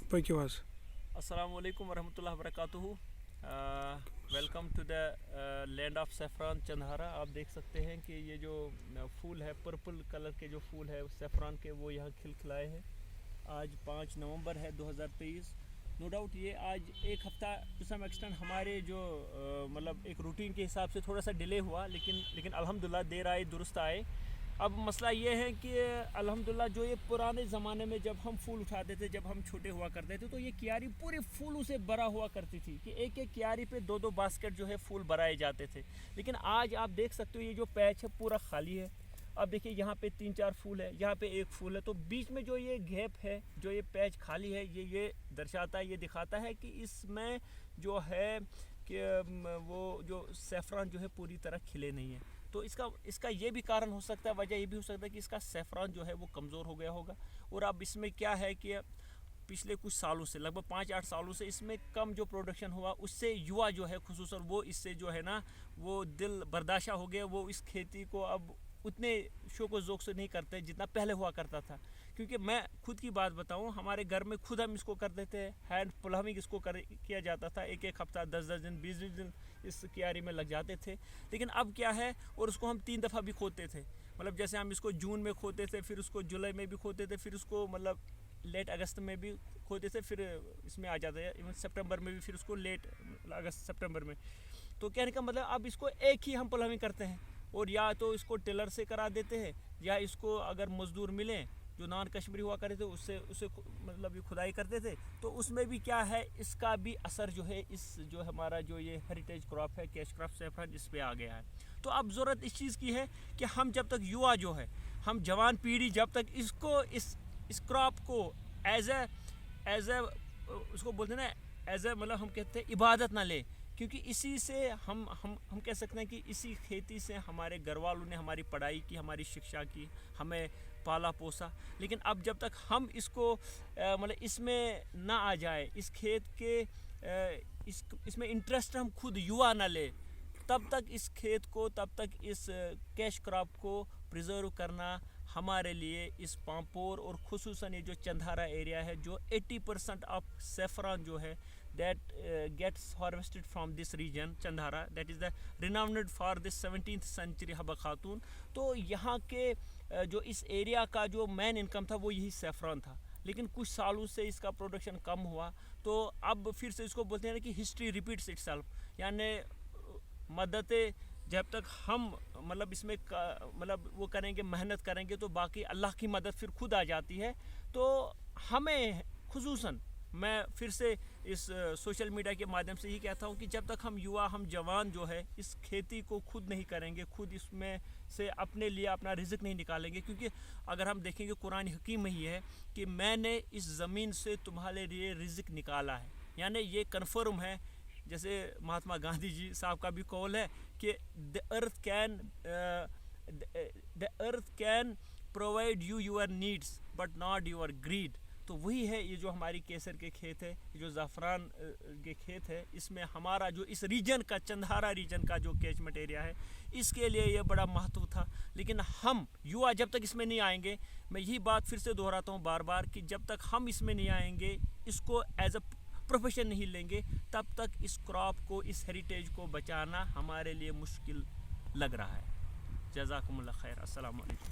पक्किवास। अस्सलाम वालेकुम वरहमतुल्लाहि वबरकातुहू। Welcome to the land of saffron चंदहारा। आप देख सकते हैं कि ये जो फूल है, पर्पल कलर के जो फूल है सैफरान के, वो यहाँ खिलखिलाए हैं। आज 5 नवंबर है 2023। नो डाउट ये आज एक हफ़्ता टू सम एक्सटेंट हमारे जो मतलब एक रूटीन के हिसाब से थोड़ा सा डिले हुआ, लेकिन अल्हम्दुलिल्लाह देर आए दुरुस्त आए। अब मसला ये है कि अल्हम्दुलिल्लाह जो ये पुराने ज़माने में जब हम फूल उठाते थे, जब हम छोटे हुआ करते थे, तो ये क्यारी पूरे फूलों से भरा हुआ करती थी कि एक एक क्यारी पे 2-2 बास्केट जो है फूल भराए जाते थे। लेकिन आज आप देख सकते हो ये जो पैच है पूरा खाली है। अब देखिए यहाँ पे 3-4 फूल है, यहाँ पे एक फूल है, तो बीच में जो ये गैप है, जो ये पैच खाली है, ये दर्शाता है, ये दिखाता है कि इसमें जो है कि वो जो सैफरान जो है पूरी तरह खिले नहीं है। तो इसका ये भी कारण हो सकता है, वजह ये भी हो सकता है कि इसका सैफरान जो है वो कमज़ोर हो गया होगा। और अब इसमें क्या है कि पिछले कुछ सालों से, लगभग 5-8 सालों से इसमें कम जो प्रोडक्शन हुआ, उससे युवा जो है खुसूसन वो इससे जो है ना वो दिल बर्दाशा हो गया। वो इस खेती को अब उतने शौक़ ज़ौक़ से नहीं करते जितना पहले हुआ करता था। क्योंकि मैं खुद की बात बताऊं, हमारे घर में खुद हम इसको कर देते हैं, हैंड प्लमिंग इसको किया जाता था। एक हफ्ता 10-10 दिन 20-20 दिन इस क्यारी में लग जाते थे। लेकिन अब क्या है, और उसको हम 3 दफ़ा भी खोदते थे। मतलब जैसे हम इसको जून में खोदते थे, फिर उसको जुलाई में भी खोदते थे, फिर उसको मतलब लेट अगस्त में भी खोदते थे, फिर इसमें आ जाते हैं इवन सितंबर में भी, फिर उसको लेट अगस्त सितंबर में। तो कहने का मतलब अब इसको एक ही हम प्लमिंग करते हैं, और या तो इसको टिलर से करा देते हैं, या इसको अगर मज़दूर मिलें जो नॉन कश्मीरी हुआ करते थे उससे मतलब ये खुदाई करते थे। तो उसमें भी क्या है, इसका भी असर जो है इस जो हमारा जो ये हेरिटेज क्रॉप है, कैश क्रॉप सैफरान, इस पे आ गया है। तो अब ज़रूरत इस चीज़ की है कि हम जब तक युवा जो है, हम जवान पीढ़ी जब तक इसको इस क्रॉप को एज ए उसको बोलते हैं ना, एज ए मतलब हम कहते हैं इबादत ना ले। क्योंकि इसी से हम कह सकते हैं कि इसी खेती से हमारे घर वालों ने हमारी पढ़ाई की, हमारी शिक्षा की, हमें पाला पोसा। लेकिन अब जब तक हम इसको मतलब इसमें ना आ जाए, इस खेत के इसमें इंटरेस्ट हम खुद युवा ना ले, तब तक इस खेत को, तब तक इस कैश क्रॉप को प्रिजर्व करना हमारे लिए, इस पांपोर और खुसूसन ये जो चंदहारा एरिया है, जो 80% ऑफ सैफरान जो है that gets harvested from this region Chandhara, that is the renowned for this 17th century हबा खातून। तो यहाँ के जो इस एरिया का जो मेन इनकम था वो यही सैफरान था। लेकिन कुछ सालों से इसका प्रोडक्शन कम हुआ, तो अब फिर से इसको बोलते हैं कि हिस्ट्री रिपीट्स इटसेल्फ। यानी मदद जब तक हम मतलब इसमें मतलब वो करेंगे, मेहनत करेंगे, तो बाकी अल्लाह की मदद फिर खुद आ जाती है। तो हमें खुसूसन मैं फिर से इस सोशल मीडिया के माध्यम से ही कहता हूँ कि जब तक हम युवा, हम जवान जो है इस खेती को खुद नहीं करेंगे, खुद इसमें से अपने लिए अपना रिज़्क नहीं निकालेंगे। क्योंकि अगर हम देखेंगे कुरान हकीम में ही है कि मैंने इस ज़मीन से तुम्हारे लिए रिज़्क निकाला है। यानी ये कन्फर्म है, जैसे महात्मा गांधी जी साहब का भी कौल है कि the earth can provide you your needs but not your greed. तो वही है ये जो हमारी केसर के खेत है, ये जो ज़ाफ़रान के खेत है, इसमें हमारा जो इस रीजन का, चंदहारा रीजन का जो कैचमेंट एरिया है, इसके लिए ये बड़ा महत्व था। लेकिन हम युवा जब तक इसमें नहीं आएंगे, मैं यही बात फिर से दोहराता हूँ बार बार कि जब तक हम इसमें नहीं आएंगे, इसको एज अ प्रोफेशन नहीं लेंगे, तब तक इस क्रॉप को, इस हेरिटेज को बचाना हमारे लिए मुश्किल लग रहा है। जज़ाकुमुल्लाह खैर। अस्सलाम वालेकुम।